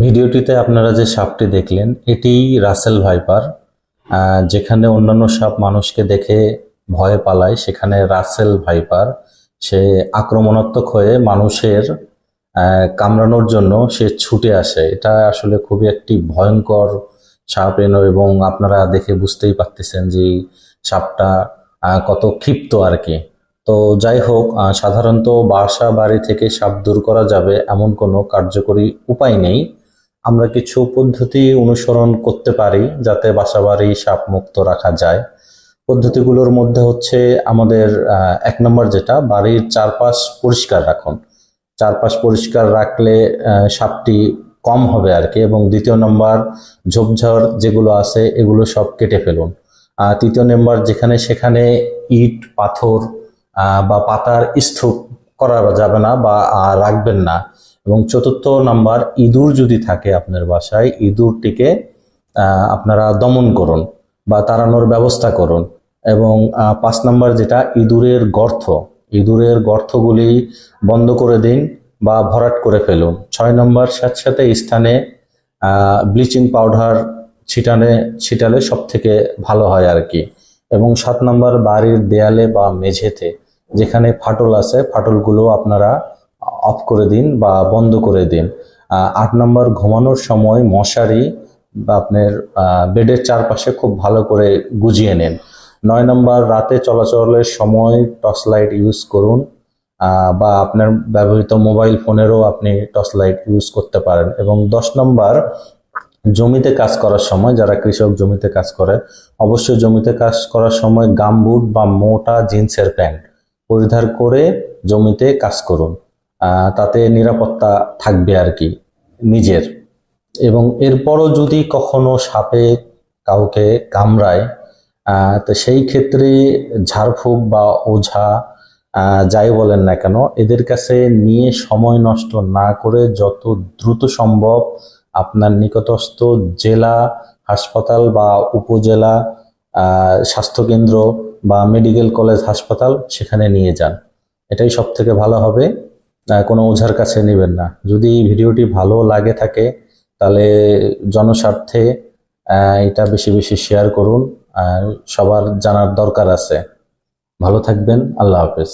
ভিডিওটিতে আপনারা যে সাপটি দেখলেন এটি রাসেল ভাইপার। যেখানে অন্যান্য সাপ মানুষকে দেখে ভয়ে পালায়, সেখানে রাসেল ভাইপার সে আক্রমণাত্মক হয়ে মানুষের কামড়ানোর জন্য সে ছুটে আসে। এটা আসলে খুবই একটি ভয়ঙ্কর সাপ এবং আপনারা দেখে বুঝতেই পারতেছেন যে সাপটা কত ক্ষিপ্ত আর কি। তো যাই হোক, সাধারণত বাসা বাড়ি থেকে সাপ দূর করা যাবে এমন কোনো কার্যকরী উপায় নেই। আমরা কিছু পদ্ধতি অনুসরণ করতে পারি যাতে বাসাবাড়ি সাপ মুক্ত রাখা যায়। পদ্ধতিগুলোর মধ্যে হচ্ছে আমাদের 1 নম্বর যেটা, বাড়ির চারপাশ পরিষ্কার রাখুন। চারপাশ পরিষ্কার রাখলে সাপটি কম হবে আর কি। এবং 2 নম্বর, ঝোপঝাড় যেগুলো আছে এগুলো সব কেটে ফেলুন। 3 নম্বর, যেখানে সেখানে ইট পাথর বা পাতার স্তূপ করা যাবে না বা রাখবেন না। এবং 4 নম্বর, ইঁদুর যদি থাকে আপনার বাসায়, ইঁদুরটিকে আপনারা দমন করুন বা তাড়ানোর ব্যবস্থা করুন। এবং 5 নম্বর যেটা, ইঁদুরের গর্তগুলি বন্ধ করে দিন বা ভরাট করে ফেলুন। 6 নম্বর, স্যাঁতস্যাঁতে স্থানে ব্লিচিং পাউডার ছিটালে সব থেকে ভালো হয় আর কি। এবং 7 নম্বর, বাড়ির দেয়ালে বা মেঝেতে যেখানে ফাটল আছে ফাটলগুলো আপনারা অফ করে দিন বা বন্ধ করে দিন। 8 নম্বর, ঘুমানোর সময় মশারি বা আপনার বেডের চারপাশে খুব ভালো করে গুজিয়ে নেন। 9 নম্বর, রাতে চলাচলের সময় টর্চ লাইট ইউজ করুন বা আপনার ব্যবহৃত মোবাইল ফোনেরও আপনি টর্চ লাইট ইউজ করতে পারেন। এবং 10 নম্বর, জমিতে কাজ করার সময়, যারা কৃষক জমিতে কাজ করে, অবশ্যই জমিতে কাজ করার সময় গামবুট বা মোটা জিন্সের প্যান্ট পরিধান করে জমিতে কাজ করুন। তাতে নিরাপত্তা থাকবে আর কি নিজের। এবং এরপরও যদি কখনো সাপে কাউকে কামড়ায়, তো সেই ক্ষেত্রে ঝাড়ফুঁক বা ওঝা যাই বলেন না কেন, এদের কাছে নিয়ে সময় নষ্ট না করে যত দ্রুত সম্ভব আপনার নিকটস্থ জেলা হাসপাতাল বা উপজেলা স্বাস্থ্যকেন্দ্র বা মেডিকেল কলেজ হাসপাতাল সেখানে নিয়ে যান। এটাই সব থেকে ভালো হবে। কোনো ওঝার কাছে নেবেন না। যদি ভিডিওটি ভালো লাগে থাকে তাহলে জনস্বার্থে এটা বেশি বেশি শেয়ার করুন। সবার জানার দরকার আছে। ভালো থাকবেন। আল্লাহ হাফেজ।